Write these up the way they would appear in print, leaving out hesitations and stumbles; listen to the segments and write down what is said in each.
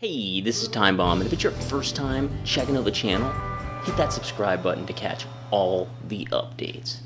Hey, this is Time Bomb, and if it's your first time checking out the channel, hit that subscribe button to catch all the updates.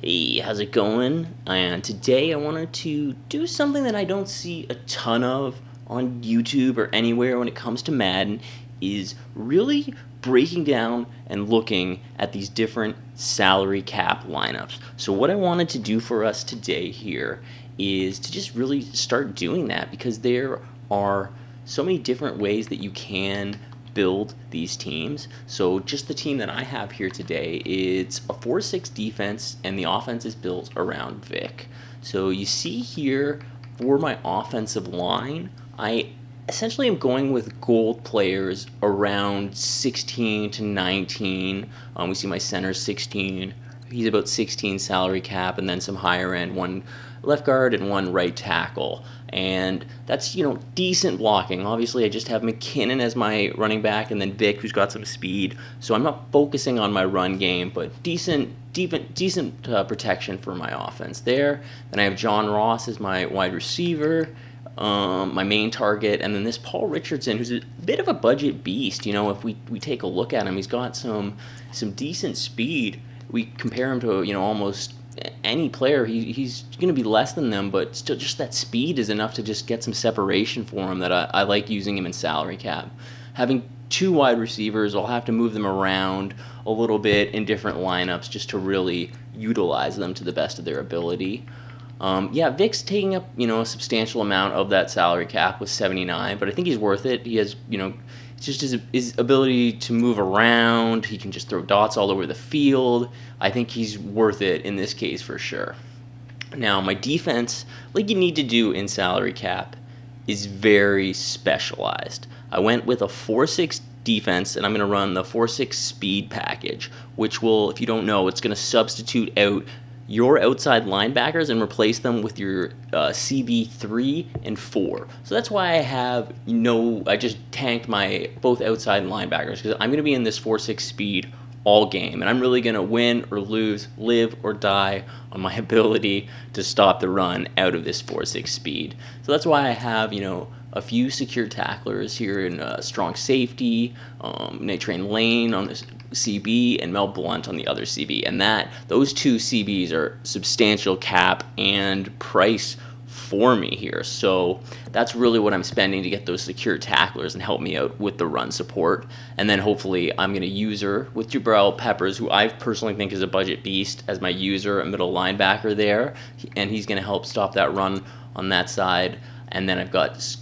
Hey, how's it going? And today I wanted to do something that I don't see a ton of on YouTube or anywhere when it comes to Madden, is really breaking down and looking at these different salary cap lineups. So what I wanted to do for us today here is to just really start doing that, because there are so many different ways that you can build these teams. So just the team that I have here today, it's a 4-6 defense, and the offense is built around Vic. So you see here for my offensive line, I essentially am going with gold players around 16 to 19. We see my center 16. He's about 16 salary cap, and then some higher end, one left guard and one right tackle. And that's, decent blocking. Obviously, I just have McKinnon as my running back, and then Vic, who's got some speed. So I'm not focusing on my run game, but decent protection for my offense there. Then I have John Ross as my wide receiver, my main target, and then this Paul Richardson, who's a bit of a budget beast. If we take a look at him, he's got some decent speed. We compare him to almost any player, he's going to be less than them, but still just that speed is enough to just get some separation for him, that I like using him in salary cap. Having two wide receivers, I'll have to move them around a little bit in different lineups just to really utilize them to the best of their ability. Yeah, Vic's taking up, a substantial amount of that salary cap with 79, but I think he's worth it. He has, it's just his ability to move around. He can just throw dots all over the field. I think he's worth it in this case for sure. Now, my defense, like you need to do in salary cap, is very specialized. I went with a 4-6 defense, and I'm going to run the 4-6 speed package, which will, if you don't know, it's going to substitute out your outside linebackers and replace them with your CB 3 and 4. So that's why I just tanked my both outside linebackers, because I'm going to be in this 4-6 speed all game, and I'm really going to win or lose, live or die on my ability to stop the run out of this 4-6 speed. So that's why I have, a few secure tacklers here in strong safety, Nate Train Lane on this CB, and Mel Blount on the other CB. And those two CBs are substantial cap and price for me here. So that's really what I'm spending to get those secure tacklers and help me out with the run support. And then hopefully I'm going to user with Jabril Peppers, who I personally think is a budget beast, as my user, a middle linebacker there. And he's going to help stop that run on that side. And then I've got this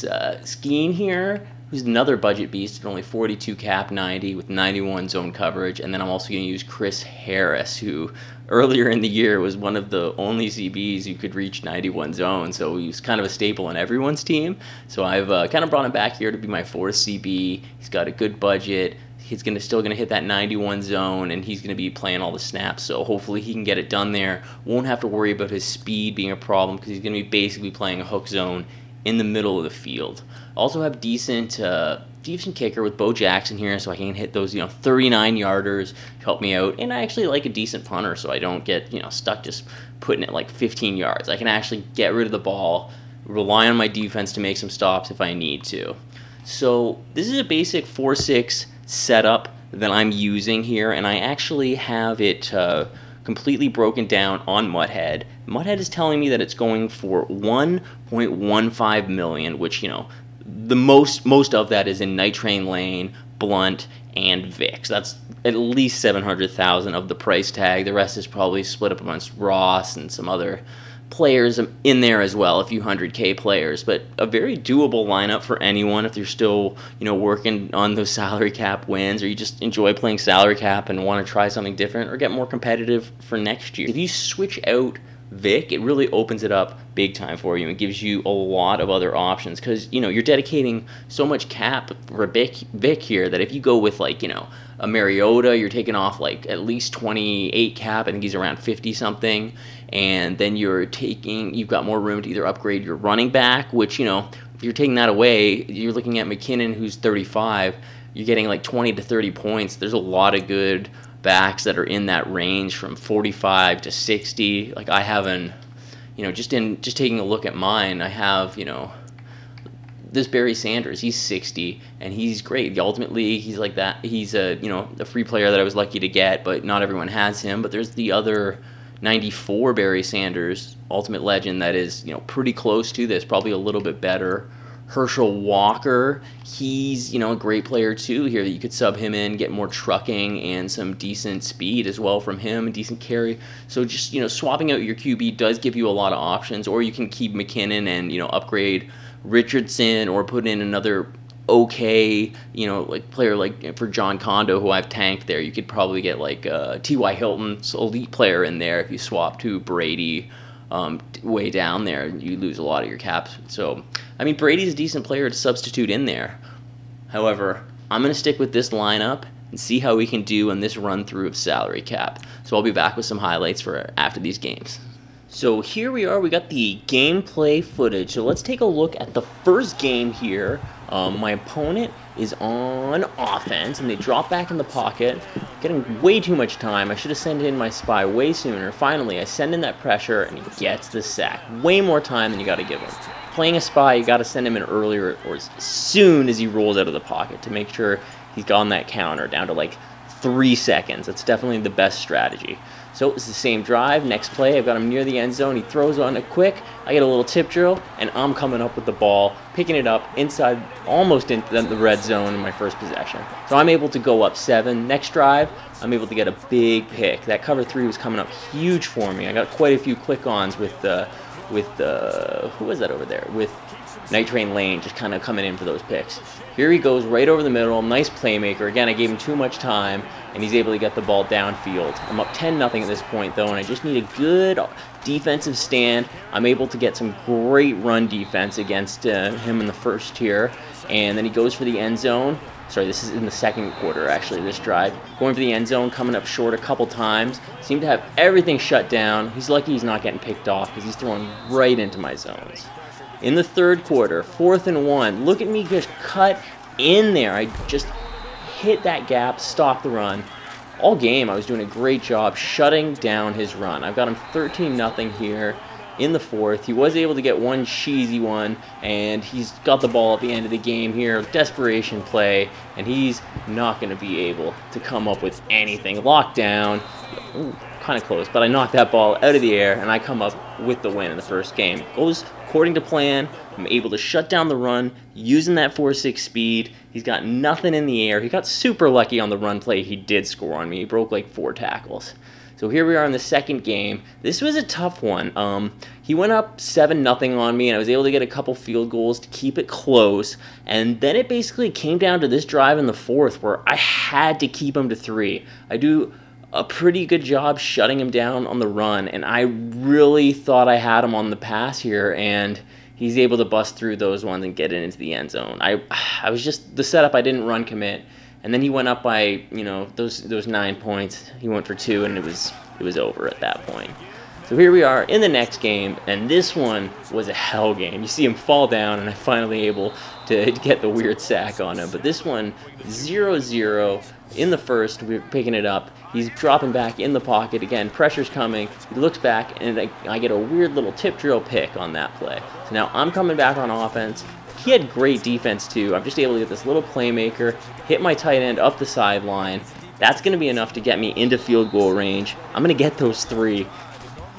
Skeen here, who's another budget beast at only 42 cap, 90 with 91 zone coverage. And then I'm also going to use Chris Harris, who earlier in the year was one of the only CBs who could reach 91 zone. So he was kind of a staple on everyone's team. So I've kind of brought him back here to be my fourth CB. He's got a good budget. He's still going to hit that 91 zone, and he's going to be playing all the snaps. So hopefully he can get it done there. Won't have to worry about his speed being a problem, because he's going to be basically playing a hook zone in the middle of the field. Also have decent kicker with Bo Jackson here, so I can hit those 39-yarders to help me out. And I actually like a decent punter, so I don't get stuck just putting it like 15 yards. I can actually get rid of the ball, rely on my defense to make some stops if I need to. So this is a basic 4-6 setup that I'm using here, and I actually have it completely broken down on MUTHEAD. MUTHEAD is telling me that it's going for 1.15 million, which the most of that is in Night Train Lane, Blunt, and Vic. So that's at least 700,000 of the price tag. The rest is probably split up amongst Ross and some other players in there as well, a few 100K players, but a very doable lineup for anyone if you're still working on those salary cap wins, or you just enjoy playing salary cap and want to try something different or get more competitive for next year. If you switch out Vic, it really opens it up big time for you and gives you a lot of other options, because you're dedicating so much cap for Vic here that if you go with a Mariota, you're taking off at least 28 cap. I think he's around 50 something, and then you've got more room to either upgrade your running back, which if you're taking that away, you're looking at McKinnon, who's 35. You're getting 20 to 30 points. There's a lot of good backs that are in that range from 45 to 60. I have just taking a look at mine, I have this Barry Sanders, he's 60 and he's great. The Ultimate League, he's like that. He's a a free player that I was lucky to get, but not everyone has him. But there's the other 94 Barry Sanders Ultimate Legend that is pretty close to this, probably a little bit better. Herschel Walker, he's a great player too here that you could sub him in, get more trucking and some decent speed as well from him, a decent carry. So just swapping out your QB does give you a lot of options, or you can keep McKinnon and upgrade Richardson, or put in another okay player like for John Kondo, who I've tanked there. You could probably get like T.Y. Hilton's elite player in there if you swap to Brady way down there. You lose a lot of your caps. So I mean, Brady's a decent player to substitute in there. However, I'm going to stick with this lineup and see how we can do on this run through of salary cap. So I'll be back with some highlights for after these games. So here we are, we got the gameplay footage. So let's take a look at the first game here. My opponent is on offense, and they drop back in the pocket, getting way too much time. I should have sent in my spy way sooner. Finally, I send in that pressure, and he gets the sack. Way more time than you got to give him. Playing a spy, you got to send him in earlier or as soon as he rolls out of the pocket to make sure he's gotten that counter down to like 3 seconds. That's definitely the best strategy. So it's the same drive. Next play, I've got him near the end zone. He throws on it quick. I get a little tip drill, and I'm coming up with the ball, picking it up inside, almost into the red zone in my first possession. So I'm able to go up 7. Next drive, I'm able to get a big pick. That cover 3 was coming up huge for me. I got quite a few click-ons with who was that over there? With Night Train Lane just kind of coming in for those picks. Here he goes right over the middle. Nice playmaker. Again, I gave him too much time, and he's able to get the ball downfield. I'm up 10-0 at this point, though, and I just need a good defensive stand. I'm able to get some great run defense against him in the first here, and then he goes for the end zone. Sorry, this is in the second quarter, actually, this drive. Going for the end zone, coming up short a couple times. Seemed to have everything shut down. He's lucky he's not getting picked off because he's throwing right into my zones. In the third quarter, 4th and 1. Look at me just cut in there. I just hit that gap, stopped the run. All game, I was doing a great job shutting down his run. I've got him 13-0 here in the fourth. He was able to get one cheesy one, and he's got the ball at the end of the game here. Desperation play, and he's not going to be able to come up with anything. Locked down. Kind of close, but I knocked that ball out of the air, and I come up with the win in the first game. Goes according to plan. I'm able to shut down the run using that 4.6 speed. He's got nothing in the air. He got super lucky on the run play. He did score on me. He broke like 4 tackles. So here we are in the second game. This was a tough one. He went up 7-0 on me, and I was able to get a couple field goals to keep it close. And then it basically came down to this drive in the fourth where I had to keep him to 3. I do a pretty good job shutting him down on the run, and I really thought I had him on the pass here, and he's able to bust through those ones and get it into the end zone. I was just, the setup, I didn't run commit, and then he went up by, those 9 points. He went for 2, and it was over at that point. So here we are in the next game, and this one was a hell game. You see him fall down, and I'm finally able to get the weird sack on him. But this one, 0-0 in the first. We're picking it up. He's dropping back in the pocket. Again, pressure's coming. He looks back, and I get a weird little tip drill pick on that play. So now I'm coming back on offense. He had great defense, too. I'm just able to get this little playmaker, hit my tight end up the sideline. That's going to be enough to get me into field goal range. I'm going to get those 3.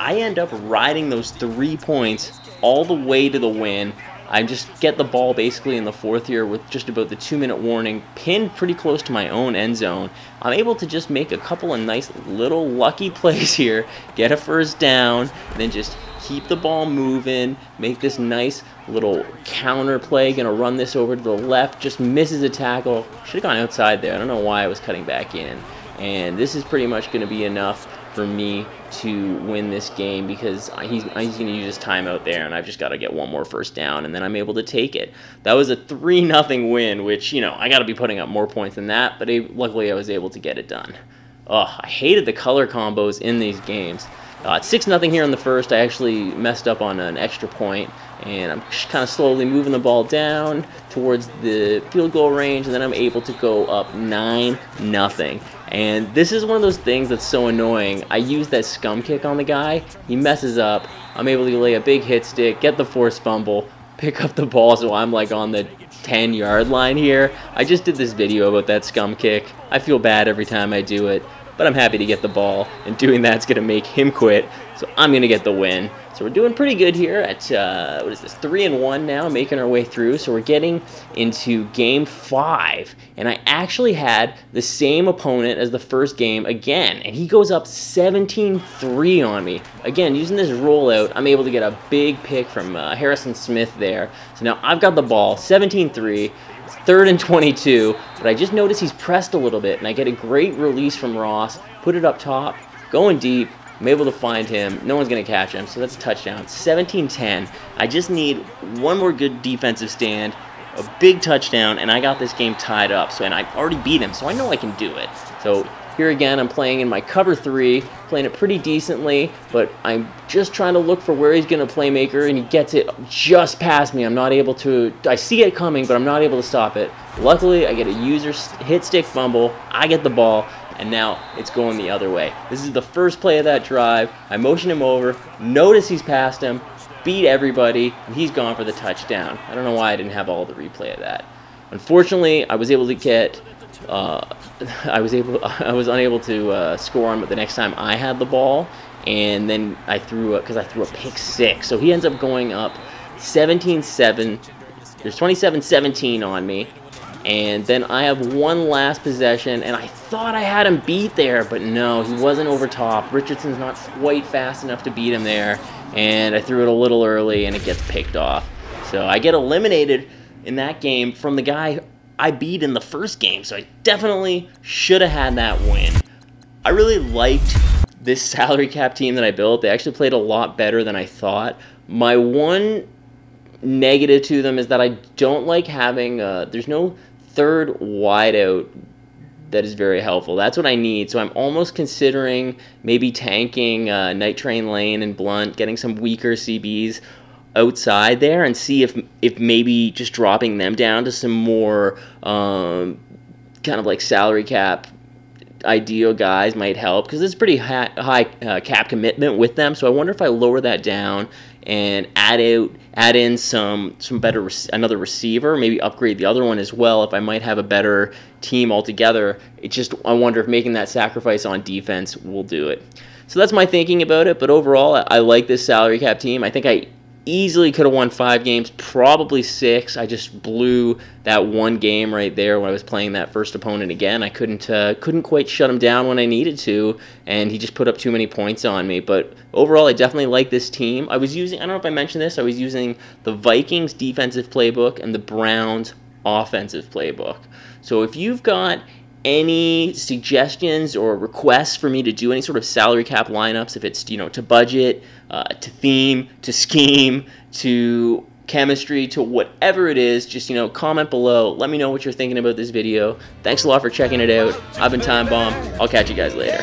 I end up riding those 3 points all the way to the win. I just get the ball basically in the fourth here with just about the 2-minute warning, pinned pretty close to my own end zone. I'm able to just make a couple of nice little lucky plays here, get a first down, and then just keep the ball moving, make this nice little counter play. Gonna run this over to the left, just misses a tackle. Should have gone outside there. I don't know why I was cutting back in. And this is pretty much going to be enough for me to win this game because he's going to use his timeout there, and I've just got to get one more first down, and then I'm able to take it. That was a 3-0 win, which, I got to be putting up more points than that, but luckily I was able to get it done. Oh, I hated the color combos in these games. It's 6-0 here in the first. I actually messed up on an extra point, and I'm just kind of slowly moving the ball down towards the field goal range, and then I'm able to go up 9-0. And this is one of those things that's so annoying. I use that scum kick on the guy. He messes up. I'm able to lay a big hit stick, get the forced fumble, pick up the ball, so I'm like on the 10-yard line here. I just did this video about that scum kick. I feel bad every time I do it, but I'm happy to get the ball, and doing that's going to make him quit, so I'm going to get the win. So we're doing pretty good here at, what is this, 3-1 now, making our way through. So we're getting into game 5, and I actually had the same opponent as the first game again, and he goes up 17-3 on me. Again, using this rollout, I'm able to get a big pick from Harrison Smith there. So now I've got the ball, 17-3. 3rd and 22, but I just noticed he's pressed a little bit, and I get a great release from Ross, put it up top, going deep. I'm able to find him. No one's going to catch him, so that's a touchdown. 17-10. I just need one more good defensive stand, a big touchdown, and I got this game tied up. So, and I already beat him, so I know I can do it. So here again, I'm playing in my cover 3, playing it pretty decently, but I'm just trying to look for where he's going to playmaker, and he gets it just past me. I'm not able to, I see it coming, but I'm not able to stop it. Luckily, I get a user hit stick fumble, I get the ball, and now it's going the other way. This is the first play of that drive. I motion him over, notice he's past him, beat everybody, and he's gone for the touchdown. I don't know why I didn't have all the replay of that. Unfortunately, I was able to get, I was unable to score on the next time I had the ball, and then I threw a pick 6. So he ends up going up 17-7. There's 27-17 on me. And then I have one last possession, and I thought I had him beat there, but no, he wasn't over top. Richardson's not quite fast enough to beat him there, and I threw it a little early, and it gets picked off. So I get eliminated in that game from the guy I beat in the first game, so I definitely should have had that win. I really liked this salary cap team that I built. They actually played a lot better than I thought. My one negative to them is that I don't like having, there's no third wideout that is very helpful. That's what I need, so I'm almost considering maybe tanking Night Train Lane and Blunt, getting some weaker CBs outside there, and see if maybe just dropping them down to some more kind of like salary cap ideal guys might help, because it's pretty high cap commitment with them. So I wonder if I lower that down and add in some better another receiver, maybe upgrade the other one as well, if I might have a better team altogether. I wonder if making that sacrifice on defense will do it. So that's my thinking about it, but overall I like this salary cap team. I think I easily could have won 5 games, probably 6. I just blew that one game right there when I was playing that first opponent again. I couldn't quite shut him down when I needed to, and he just put up too many points on me. But overall, I definitely like this team. I don't know if I mentioned this, I was using the Vikings defensive playbook and the Browns offensive playbook. So if you've got any suggestions or requests for me to do any sort of salary cap lineups, if it's, to budget, to theme, to scheme, to chemistry, to whatever it is, just, comment below. Let me know what you're thinking about this video. Thanks a lot for checking it out. I've been Time Bomb. I'll catch you guys later.